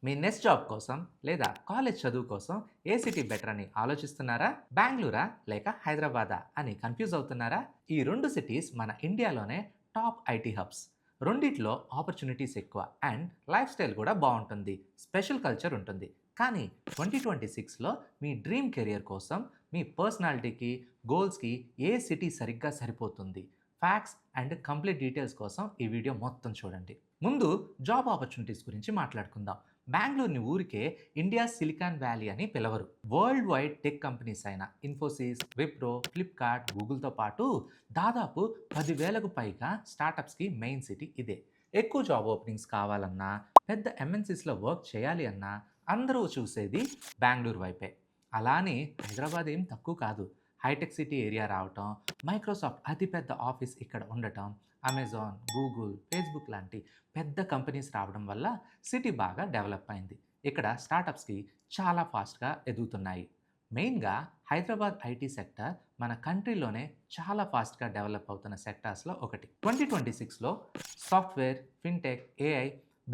మీ next job కోసం లేదా college చదువు కోసం ఏ సిటీ బెటర్ అని ఆలోచిస్తున్నారా? బెంగళూరా లేక హైదరాబాదా అని కన్ఫ్యూజ్ అవుతున్నారా? ఈ రెండు సిటీస్ మన ఇండియాలోనే టాప్ ఐటీ హబ్స్. రెండిట్లో ఆపర్చునిటీస్ ఎక్కువ అండ్ లైఫ్ స్టైల్ కూడా బాగుంటుంది, స్పెషల్ కల్చర్ ఉంటుంది. కానీ 2026లో మీ డ్రీమ్ కెరియర్ కోసం మీ పర్సనాలిటీకి, గోల్స్కి ఏ సిటీ సరిగ్గా సరిపోతుంది? ఫ్యాక్ట్స్ అండ్ కంప్లీట్ డీటెయిల్స్ కోసం ఈ వీడియో మొత్తం చూడండి. ముందు జాబ్ ఆపర్చునిటీస్ గురించి మాట్లాడుకుందాం. బెంగళూరుని ఊరికే ఇండియా సిలికాన్ వ్యాలీ అని పిలవరు. వరల్డ్ వైడ్ టెక్ కంపెనీస్ అయిన ఇన్ఫోసిస్, విప్రో, ఫ్లిప్కార్ట్, గూగుల్తో పాటు దాదాపు 10,000కు పైగా స్టార్టప్స్కి మెయిన్ సిటీ ఇదే. ఎక్కువ జాబ్ ఓపెనింగ్స్ కావాలన్నా, పెద్ద ఎంఎన్సీస్లో వర్క్ చేయాలి అన్నా అందరూ చూసేది బెంగళూరు వైపే. అలానే హైదరాబాద్ ఏం తక్కువ కాదు. హైటెక్ సిటీ ఏరియా రావటం, మైక్రోసాఫ్ట్ అతిపెద్ద ఆఫీస్ ఇక్కడ ఉండటం, అమెజాన్, గూగుల్, ఫేస్బుక్ లాంటి పెద్ద కంపెనీస్ రావడం వల్ల సిటీ బాగా డెవలప్ అయింది. ఇక్కడ స్టార్టప్స్కి చాలా ఫాస్ట్గా ఎదుగుతున్నాయి. మెయిన్గా హైదరాబాద్ ఐటీ సెక్టర్ మన కంట్రీలోనే చాలా ఫాస్ట్గా డెవలప్ అవుతున్న సెక్టార్స్లో ఒకటి. 2026లో సాఫ్ట్వేర్, ఫిన్టెక్, ఏఐ,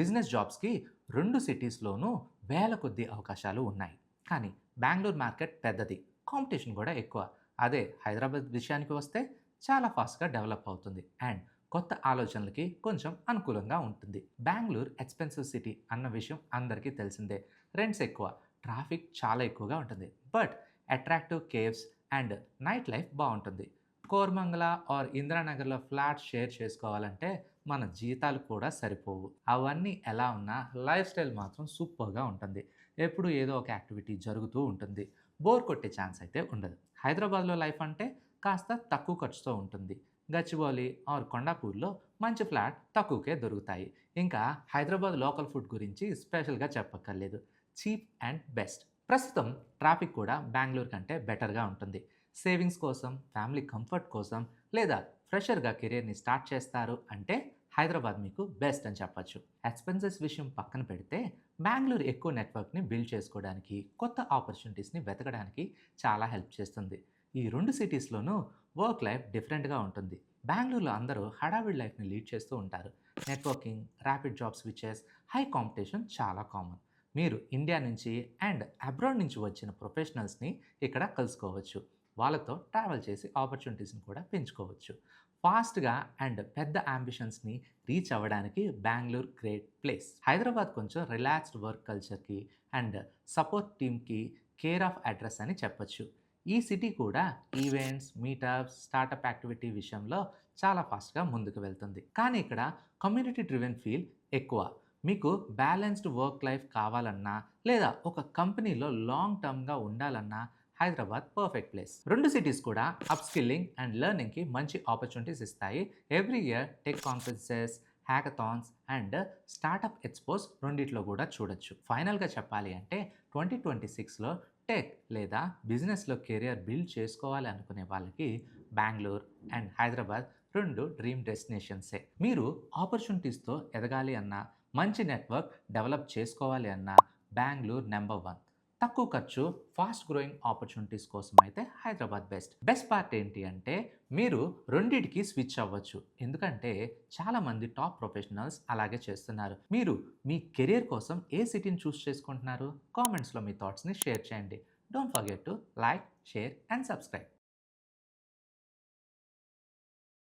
బిజినెస్ జాబ్స్కి రెండు సిటీస్లోనూ వేల కొద్ది అవకాశాలు ఉన్నాయి. కానీ బెంగళూరు మార్కెట్ పెద్దది, కాంపిటీషన్ కూడా ఎక్కువ. అదే హైదరాబాద్ విషయానికి వస్తే చాలా ఫాస్ట్గా డెవలప్ అవుతుంది అండ్ కొత్త ఆలోచనలకి కొంచెం అనుకూలంగా ఉంటుంది. బెంగళూరు ఎక్స్పెన్సివ్ సిటీ అన్న విషయం అందరికీ తెలిసిందే. రెంట్స్ ఎక్కువ, ట్రాఫిక్ చాలా ఎక్కువగా ఉంటుంది. But attractive caves and night life బాగుంటుంది. కోర్మంగళ ఆర్ ఇందిరానగర్లో ఫ్లాట్ షేర్ చేసుకోవాలంటే మన జీతాలు కూడా సరిపోవు. అవన్నీ ఎలా ఉన్నా లైఫ్ స్టైల్ మాత్రం సూపర్గా ఉంటుంది. ఎప్పుడు ఏదో ఒక యాక్టివిటీ జరుగుతూ ఉంటుంది. బోర్ కొట్టే ఛాన్స్ అయితే ఉండదు. హైదరాబాద్లో లైఫ్ అంటే కాస్త తక్కువ ఖర్చుతో ఉంటుంది. గచ్చిబౌలి ఆర్ కొండాపూర్లో మంచి ఫ్లాట్ తక్కువకే దొరుకుతాయి. ఇంకా హైదరాబాద్ లోకల్ ఫుడ్ గురించి స్పెషల్గా చెప్పక్కర్లేదు. Cheap and best. ప్రస్తుతం ట్రాఫిక్ కూడా బెంగళూరు కంటే బెటర్గా ఉంటుంది. సేవింగ్స్ కోసం, ఫ్యామిలీ కంఫర్ట్ కోసం లేదా ఫ్రెషర్గా కెరియర్ని స్టార్ట్ చేస్తారు అంటే హైదరాబాద్ మీకు బెస్ట్ అని చెప్పచ్చు. ఎక్స్పెన్సెస్ విషయం పక్కన పెడితే బెంగళూరు ఎక్కువ నెట్వర్క్ని బిల్డ్ చేసుకోవడానికి, కొత్త ఆపర్చునిటీస్ని వెతకడానికి చాలా హెల్ప్ చేస్తుంది. ఈ రెండు సిటీస్లోనూ వర్క్ లైఫ్ డిఫరెంట్గా ఉంటుంది. బెంగళూరులో అందరూ హడావిడి లైఫ్ని లీడ్ చేస్తూ ఉంటారు. Networking, rapid job switches, high competition చాలా కామన్. మీరు ఇండియా నుంచి అండ్ అబ్రాడ్ నుంచి వచ్చిన ప్రొఫెషనల్స్ని ఇక్కడ కలుసుకోవచ్చు. వాళ్ళతో ట్రావెల్ చేసి ఆపర్చునిటీస్ని కూడా పెంచుకోవచ్చు. ఫాస్ట్గా అండ్ పెద్ద అంబిషన్స్ని రీచ్ అవ్వడానికి బెంగళూరు గ్రేట్ ప్లేస్. హైదరాబాద్ కొంచెం రిలాక్స్డ్ వర్క్ కల్చర్కి అండ్ సపోర్ట్ టీమ్కి కేర్ ఆఫ్ అడ్రస్ అని చెప్పొచ్చు. ఈ సిటీ కూడా ఈవెంట్స్, మీటప్స్, స్టార్టప్ యాక్టివిటీ విషయంలో చాలా ఫాస్ట్గా ముందుకు వెళ్తుంది. కానీ ఇక్కడ కమ్యూనిటీ డ్రివెన్ ఫీల్ ఎక్కువ. మీకు బ్యాలెన్స్డ్ వర్క్ లైఫ్ కావాలన్నా లేదా ఒక కంపెనీలో లాంగ్ టర్మ్గా ఉండాలన్నా హైదరాబాద్ పర్ఫెక్ట్ ప్లేస్. రెండు సిటీస్ కూడా అప్ స్కిల్లింగ్ అండ్ లెర్నింగ్కి మంచి ఆపర్చునిటీస్ ఇస్తాయి. Every year tech conferences, hackathons and startup expos రెండిట్లో కూడా చూడొచ్చు. ఫైనల్గా చెప్పాలి అంటే 2026లో టెక్ లేదా బిజినెస్లో కెరియర్ బిల్డ్ చేసుకోవాలి అనుకునే వాళ్ళకి బెంగళూరు అండ్ హైదరాబాద్ రెండు డ్రీమ్ డెస్టినేషన్సే. మీరు ఆపర్చునిటీస్తో ఎదగాలి అన్నా, మంచి నెట్వర్క్ డెవలప్ చేసుకోవాలి అన్నా బెంగళూరు నెంబర్ వన్. తక్కువ ఖర్చు, ఫాస్ట్ గ్రోయింగ్ ఆపర్చునిటీస్ కోసం అయితే హైదరాబాద్ బెస్ట్. బెస్ట్ పార్ట్ ఏంటి అంటే మీరు రెండిటికి స్విచ్ అవ్వచ్చు. ఎందుకంటే చాలామంది టాప్ ప్రొఫెషనల్స్ అలాగే చేస్తున్నారు. మీరు మీ కెరియర్ కోసం ఏ సిటీని చూస్ చేసుకుంటున్నారు? కామెంట్స్లో మీ థాట్స్ని షేర్ చేయండి. Don't forget to like, share and subscribe.